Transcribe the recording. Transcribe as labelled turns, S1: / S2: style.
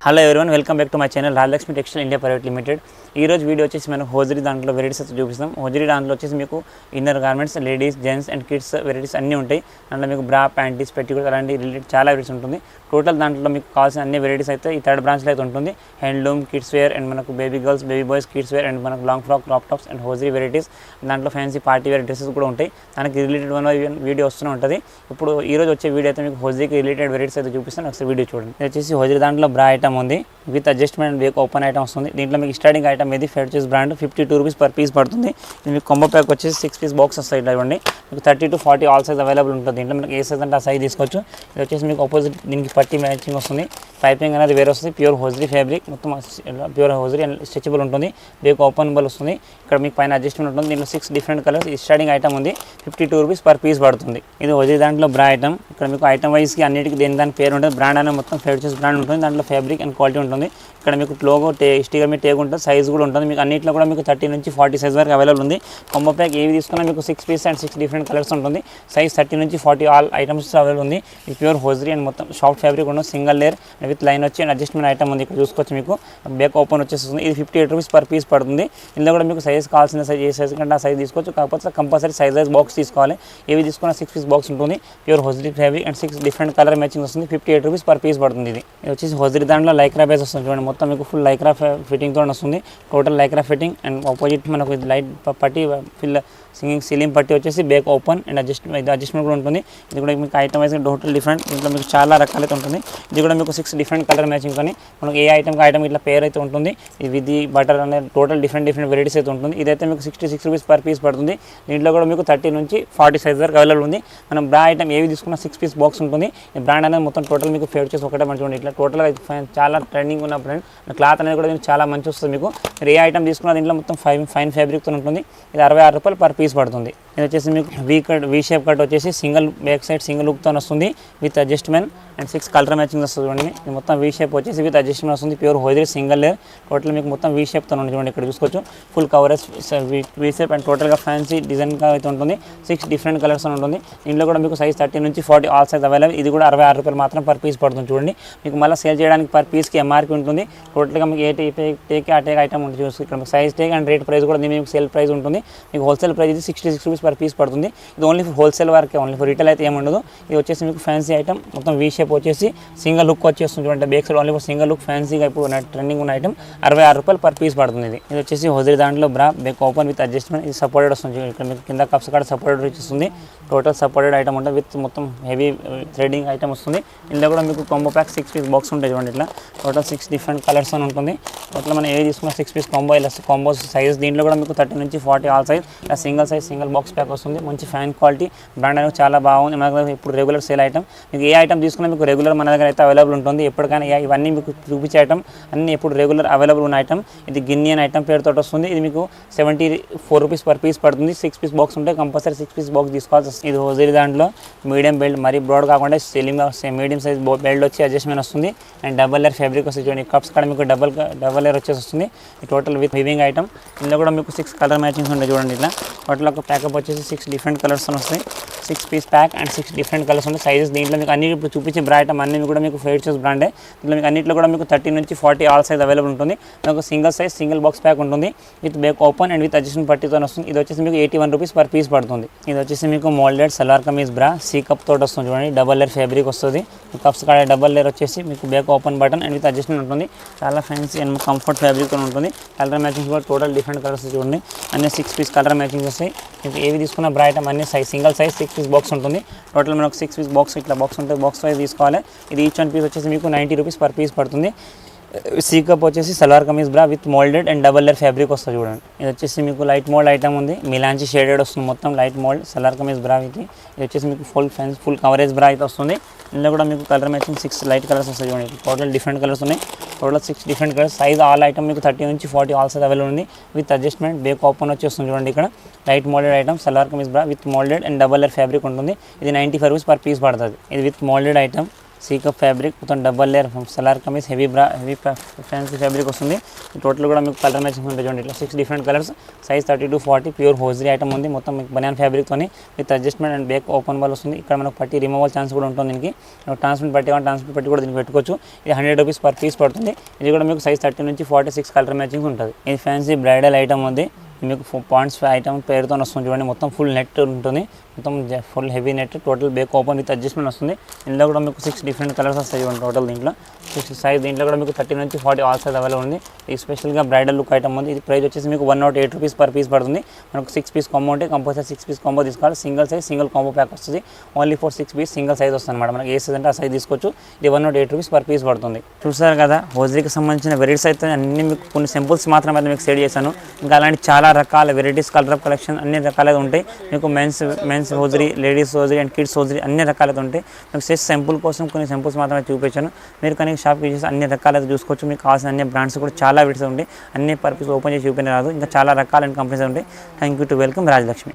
S1: Hello everyone, welcome back to my channel Rajalakshmi textile India private limited. ఈ రోజు video వచ్చేసి మనం హోజరీ దాంట్లో వెరైటీస్ అయితే చూపిస్తాం. హోజరీ దాంట్లో వచ్చేసి మీకు inner garments, ladies, gents and kids varieties అన్నీ ఉంటాయి. దాంట్లో మీకు బ్రా, ప్యాంటీస్, పెట్టికోట్స్ అలాంటి రిలేటెడ్ చాలా వెరైటీస్ ఉంటుంది. టోటల్ దాంట్లో మీకు కావాల్సిన అన్ని వెరైటీస్ అయితే ఈ థర్డ్ బ్రాంచ్లో అయితే ఉంటుంది. హ్యాండ్లూమ్, కిడ్స్ వేర్ అండ్ మనకు baby girls, baby boys, kids wear and మనకు long frock, crop tops and hosiery varieties. దాంట్లో ఫ్యాన్సీ పార్టీ వేర్ డ్రెస్సెస్ కూడా ఉంటాయి. దానికి రిలేటెడ్ వీడియో వస్తూనే ఉంటుంది. ఇప్పుడు ఈ రోజు వచ్చే వీడియో అయితే మీకు హోజరీకి రిలేటెడ్ వెరైటీస్ అయితే చూపిస్తాను. ఒకసారి వీడియో చూడండి. ఇది వచ్చేసి హోజరీ దాంట్లో బ్రా ఐటమ్ ఉంది with adjustment Wake open item వస్తుంది. దీంట్లో మీకు స్టార్టింగ్ ఐటమ్ ఇది ఫెడ్చెస్ బ్రాండ్ 52 రూపీస్ పర్ పీస్ పడుతుంది. ఇది మీకు కాంబో ప్యాక్ వచ్చేసి 6 పీస్ బాక్స్ వస్తాయి. ఇట్లా ఇవ్వండి, మీకు 30 to 40 ఆల్ సైజ్ అవైలబుల్ ఉంటుంది. దీంట్లో మీకు ఏ సైజ్ అంటే ఆ సైజ్ తీసుకోవచ్చు. ఇది వచ్చేసి మీకు ఆపోజిట్ దీనికి పట్టి మ్యాచింగ్ వస్తుంది. పైపింగ్ అనేది వేరే వస్తుంది. ప్యూర్ హోజరీ ఫ్యాబ్రిక్, మొత్తం ప్యూర్ హోజరీ అండ్ స్ట్రెచబుల్ ఉంటుంది. వేక్ ఓపెనబుల్ వస్తుంది. ఇక్కడ మీకు పైన అడ్జస్ట్మెంట్ ఉంటుంది. దీంట్లో 6 డిఫరెంట్ కలర్స్. ఈ స్టార్టింగ్ ఐటమ్ ఉంది 52 రూపీస్ పర్ పీస్ పడుతుంది. ఇది హోజరీ దాంట్లో బ్రా ఐటమ్. ఇక్కడ మీకు ఐటమ్ వైజ్కి అన్నిటికీ దాని పేరు ఉంటుంది. బ్రాండ్ అనేది మొత్తం ఫెడ్చెస్ బ్రాండ్ ఉంటుంది. దాంట్లో ఫ్యాబ్రిక్ అండ్ క్వాలిటీ ఉంటుంది. ఇక్కడ మీకు లోగో స్టిక్కర్ మీద టేగ్ ఉంటుంది. సైజ్ కూడా ఉంటుంది. మీకు అన్నింటిలో కూడా మీకు 30 నుంచి 40 సైజ్ వరకు అవైలబుల్ ఉంది. కాంబో ప్యాక్ ఏవి తీసుకున్నా మీకు 6 పీస్ అండ్ 6 డిఫరెంట్ కలర్స్ ఉంటుంది. సైజ్ 30 నుంచి 40 ఆల్ ఐటమ్స్ అవైలబుల్ ఉంది. ఇది ప్యూర్ హోజరీ అండ్ మొత్తం సాఫ్ట్ ఫ్యాబ్రిక్ ఉంటుంది. సింగిల్ లేయర్ విత్ లైన్ వచ్చి అండ్ అడ్జస్ట్మెంట్ ఐటమ్ ఉంది. ఇక్కడ చూసుకోవచ్చు. మీకు బ్యాక్ ఓపెన్ వచ్చేస్తుంది. ఇది 58 రూపీస్ పర్ పీస్ పడుతుంది. ఇందులో కూడా మీకు సైజ్ కావాల్సిన సైజ్ ఏ సైజ్ కంటే ఆ సైజ్ తీసుకోవచ్చు. కాకపోతే కంపల్సరీ సైజ్ బాక్స్ తీసుకోవాలి. ఏవి తీసుకున్న 6 పీస్ బాక్స్ ఉంటుంది. Pure hosiery fabric and 6 different colour matching వస్తుంది. 58 రూపీస్ పర్ పీస్ పడుతుంది. ఇది వచ్చేసి హోజరీ దాంట్లో లైక్రా బేస్ వస్తుంది. చూడండి, మొత్తం మీకు ఫుల్ లైక్రా ఫిట్టింగ్తో వస్తుంది. Total Lycra fitting and opposite మనకు ఇది లైట్ పట్టి ఫిల్ సీలింగ్ పట్టి వచ్చేసి బ్యాక్ ఓపెన్ అండ్ అడ్జస్ట్మెంట్ కూడా ఉంటుంది. ఇది కూడా మీకు ఐటమ్ వైజ్ టోటల్ డిఫరెంట్. దీంట్లో మీకు చాలా రకాలైతే ఉంటుంది. ఇది కూడా మీకు 6 డిఫరెంట్ కలర్ మ్యాచింగ్ కానీ మనకు ఏ ఐటమ్ ఇట్లా పేర్ అయితే ఉంటుంది. ఇది బటర్ అనేది టోటల్ డిఫరెంట్ వెరైటీస్ అయితే ఉంటుంది. ఇదైతే మీకు 66 రూపీస్ పర్ పీస్ పడుతుంది. దీంట్లో కూడా మీకు 30 నుంచి 40 సైజ్ వరకు అవైలబుల్ ఉంది. మనం బ్రా ఐటమ్ ఏవి తీసుకున్న 6 పీస్ బాక్స్ ఉంటుంది. ఈ బ్రాండ్ అనేది మొత్తం టోటల్ మీకు ఫేడ్ చేసి ఒకటే మంచిగా ఉంటుంది. ఇట్లా టోటల్గా చాలా ట్రెండింగ్ ఉన్న బ్రాండ్. క్లాత్ అనేది కూడా చాలా మంచి వస్తుంది. మీకు ఏ ఐటమ్ తీసుకున్న దీంట్లో మొత్తం ఫైన్ ఫ్యాబ్రిక్తో ఉంటుంది. ఇది 66 రూపాయలు పర్ పీస్ పడుతుంది. ఇది వచ్చేసి మీకు వీ షేప్ కట్ వచ్చేసి సింగిల్ బ్యాక్ సైడ్ సింగిల్ లుక్తో వస్తుంది with adjustment and 6 colour matching వస్తుంది. చూడండి, ఇది మొత్తం వీ షేప్ వచ్చేసి విత్ అడ్జస్ట్మెంట్ వస్తుంది. Pure hosiery single layer. Total మీకు మొత్తం వీ షేప్తో ఉంది. చూడండి, ఇక్కడ చూసుకోవచ్చు. Full coverage V shape and టోటల్గా ఫ్యాన్సీ డిజైన్గా అయితే ఉంటుంది. 6 డిఫరెంట్ కలర్స్ ఉంటుంది. దీంట్లో కూడా మీకు సైజ్ 30 నుంచి 40 ఆల్ సైజ్ అవైలబుల్. ఇది కూడా 66 రూపాయలు మాత్రం పర్ పీస్ పడుతుంది. చూడండి, మీకు మళ్ళీ సేల్ చేయడానికి పర్ పీస్కి ఎంఆర్పీ ఉంటుంది. టోటల్గా మీకు ఏ టేక్ ఆ టేక్ ఐటమ్ ఉంటుంది. చూసి ఇక్కడ మీకు size take and rate price కూడా దీని మీకు సేల్ ప్రైస్ ఉంటుంది. మీకు హోల్సేల్ ప్రైస్ ఇది 66 రూపీస్ పర్ పీస్ పడుతుంది. ఇది ఓన్లీ ఫర్ హోల్సేల్ వరకే, ఓన్లీ ఫర్ రిటైల్ అయితే ఏముండదు. ఇది వచ్చేసి మీకు ఫ్యాన్సీ ఐటమ్. మొత్తం వీ షేప్ వచ్చేసి సింగిల్ లుక్ వచ్చేస్తుంది. అంటే back side only for single look ఫ్యాన్సీగా ఇప్పుడు ట్రెండింగ్ ఉన్న ఐటమ్ 66 రూపాయలు పర్ పీస్ పడుతుంది. ఇది వచ్చేసి హోజరీ దాంట్లో బ్రా బ్యాక్ ఓపెన్ విత్ అడ్జస్ట్మెంట్. ఇది సపోర్టెడ్ వస్తుంది. ఇక్కడ మీకు కింద కప్స్ కూడా సపోర్టెడ్ వచ్చేస్తుంది. టోటల్ సపోర్టెడ్ ఐటమ్ ఉంటుంది విత్ మొత్తం హెవీ థ్రెడింగ్ ఐటమ్ వస్తుంది. ఇందులో కూడా మీకు కాంబో ప్యాక్ 6 పీస్ బాక్స్ ఉంటాయి. చూడండి, ఇట్లా టోటల్ 6 డిఫరెంట్ కలర్స్ అని ఉంటుంది. టోటల్ మనం ఏది తీసుకున్న 6 పీస్ కాంబో ఇలా కాంబోస్ సైజ్. దీంట్లో కూడా మీకు 30 నుంచి 40 ఆల్ సైజ్. ఇలా single size single box pack వస్తుంది. మంచి ఫ్యాన్ క్వాలిటీ బ్రాండ్ అనేది చాలా బాగుంది. మన దగ్గర ఇప్పుడు రెగ్యులర్ సేల్ ఐటమ్. మీకు ఏ ఐటమ్ తీసుకున్నా మీకు రెగ్యులర్ మన దగ్గర అయితే అవైలబుల్ ఉంటుంది. ఎప్పటికైనా ఇవన్నీ మీకు చూపించే ఐటమ్ అన్నీ ఎప్పుడు రెగ్యులర్ అవైలబుల్ ఉన్న ఐటమ్. ఇది గిన్నియన్ ఐటమ్ పేరుతో వస్తుంది. ఇది మీకు 74 రూపీస్ పర్ పీస్ పడుతుంది. 6 పీస్ బాక్స్ ఉంటే కంపల్సరీ 6 పీస్ బాక్స్ తీసుకోవాల్సి వస్తుంది. ఇది హోజరీ దాంట్లో మీడియం బెల్ట్, మరీ బ్రాడ్ కాకుండా స్లిమ్గా మీడియం సైజ్ బెల్ట్ వచ్చి అడ్జస్ట్మెంట్ వస్తుంది. అండ్ డబల్ లేయర్ ఫ్యాబ్రిక్ వస్తుంది. చూడండి, కప్స్ కూడా మీకు డబల్ లేయర్ వచ్చేసి వస్తుంది. Total with weaving item. ఇందులో కూడా మీకు 6 కలర్ మ్యాచింగ్స్ ఉంటాయి. చూడండి, ఇట్లా టోటల్ ఒక ప్యాకప్ వచ్చేసి 6 డిఫరెంట్ కలర్స్ వస్తాయి. 6 piece pack and 6 different colours ఉంటాయి. సైజెస్ దీంట్లో మీకు అన్ని ఇప్పుడు చూపించే బ్రా ఐటమ్ అన్ని కూడా మీకు ఫెడ్చెస్ బ్రాండే. దీంట్లో మీకు అన్నింటిలో కూడా మీకు 30 నుంచి 40 ఆల్ సైజ్ అవైలబుల్ ఉంటుంది. మీకు single size single box pack ఉంటుంది with back open and with adjustment పట్టితో వస్తుంది. ఇది వచ్చేసి మీకు 81 రూపీస్ పర్ పీస్ పడుతుంది. ఇది వచ్చేసి మీకు మోల్డెడ్ సల్వార్ కమీజ్ బ్రా సీ కప్ తోటి వస్తుంది. చూడండి, డబల్ లేయర్ ఫ్యాబ్రిక్ వస్తుంది. కప్స్ కాడ డబల్ లేయర్ వచ్చేసి మీకు back open button and with adjustment ఉంటుంది. చాలా ఫ్యాన్సీ అండ్ కంఫర్ట్ ఫ్యాబ్రిక్తో ఉంటుంది. కలర్ మ్యాచింగ్స్ కూడా టోటల్ డిఫరెంట్ కలర్స్. చూడండి, అన్ని 6 పీస్ కలర్ మ్యాచింగ్స్ వస్తాయి. మీకు ఏవి తీసుకున్న బ్రా ఐటమ్ అన్ని size single size 6 piece box ఉంటుంది. టోటల్ మనకు 6 పీస్ బాక్స్ ఇట్లా బాక్స్ ఉంటుంది. బాక్స్ వైజ్ తీసుకోవాలి. ఇది ఈచ్ 1 పీస్ వచ్చేసి మీకు 90 రూపీస్ పర్ పీస్ పడుతుంది. సీ కప్ వచ్చేసి salwar kameez bra with moulded and double layer fabric వస్తుంది. చూడండి, ఇది వచ్చేసి మీకు లైట్ మోల్డ్ ఐటమ్ ఉంది. మిలాంచి షేడెడ్ వస్తుంది. మొత్తం లైట్ మోల్డ్ సల్వార్ కమీజ్ బ్రా ఇది వచ్చేసి మీకు ఫుల్ కవరేజ్ బ్రా అయితే వస్తుంది. ఇందులో కూడా మీకు కలర్ మ్యాచింగ్ 6 లైట్ కలర్స్ వస్తాయి. చూడండి, టోటల్ డిఫరెంట్ కలర్స్ ఉన్నాయి. Total 6 different colours. Size all item మీకు 30 నుంచి 40 ఆల్ సైజ్ అవైలబుల్ ఉంది విత్ అడ్జస్ట్మెంట్. బ్యాక్ ఓపెన్ వచ్చేస్తుంది. చూడండి, ఇక్కడ light moulded item salwar kameez bra with moulded and double layer fabric ఉంటుంది. ఇది 95 రూపీస్ పర్ పీస్ పడుతుంది. ఇది with moulded item. C cup fabric మొత్తం double layer salwar kameez heavy fancy fabric వస్తుంది. టోటల్ కూడా మీకు కలర్ మ్యాచింగ్ ఉంటుంది చూడండి. ఇట్లా 6 different colours, size 30 to 40 pure hosiery item ఉంది. మొత్తం మీకు బనియాన్ ఫ్యాబ్రిక్తోని with adjustment and back open బాల్ వస్తుంది. ఇక్కడ మనకు పట్టి రిమూవల్ ఛాన్స్ కూడా ఉంటుంది. దీనికి ట్రాన్స్పరెంట్ పట్టి కూడా దీనికి పెట్టుకోవచ్చు. ఇది 100 రూపీస్ పర్ పీస్ పడుతుంది. ఇది కూడా మీకు సైజ్ 30 నుంచి 46 కలర్ మ్యాచింగ్ ఉంటుంది. ఇది ఫ్యాన్సీ బ్రైడల్ ఐటమ్ ఉంది. మీకు పాయింట్స్ ఐటమ్ పేరుతో వస్తుంది చూడండి. మొత్తం ఫుల్ నెట్ ఉంటుంది. మొత్తం full heavy net, total back open with adjustment వస్తుంది. ఇందులో కూడా మీకు 6 డిఫరెంట్ కలర్స్ వస్తాయి చూడండి. టోటల్ దీంట్లో 6 సైజ్. దీంట్లో కూడా మీకు 30 నుంచి 40 ఆల్ సైజ్ అవైలబుల్ ఉంది. ఇది స్పెషల్గా బ్రైడల్ లుక్ ఐటమ్ ఉంది. ఇది ప్రైస్ వచ్చేసి మీకు 108 రూపీస్ పర్ పీస్ పడుతుంది. మనకు 6 పీస్ కాంబో ఉంటే కంపల్సరీ 6 పీస్ కాంబో తీసుకోవాలి. Single size single combo pack వస్తుంది. Only for 6 piece single size వస్తుంది అనమాట. మనకి ఏ సైజ్ అంటే ఆ సైజ్ తీసుకోవచ్చు. ఇది 108 రూపీస్ పర్ పీస్ పడుతుంది. చూసారు కదా హోజరీకి సంబంధించిన వెరైటీస్ అయితే అన్ని మీకు కొన్ని సింపుల్స్ మాత్రమే అయితే మీకు షేర్ చేశాను. ఇంకా అలాంటి చాలా రకాల వెరైటీస్ కలర్ కలెక్షన్ అన్ని రకాలైతే ఉంటాయి. మీకు men's hosiery, ladies hosiery and kids hosiery అన్ని రకాలైతే ఉంటాయి. మీకు జస్ట్ సింపుల్ కోసం కొన్ని సింపుల్స్ మాత్రమే చూపించాను. మీరు కానీ షాప్కి చేసి అన్ని రకాలైతే చూసుకోవచ్చు. మీకు కావాల్సిన అన్ని బ్రాండ్స్ కూడా చాలా వెరైటీస్ ఉంటాయి. అన్ని పర్పస్ ఓపెన్ చేసి చూపించే రాదు. ఇంకా చాలా రకాలైన కంపెనీస్ ఉంటాయి. Thank you to welcome Rajalakshmi.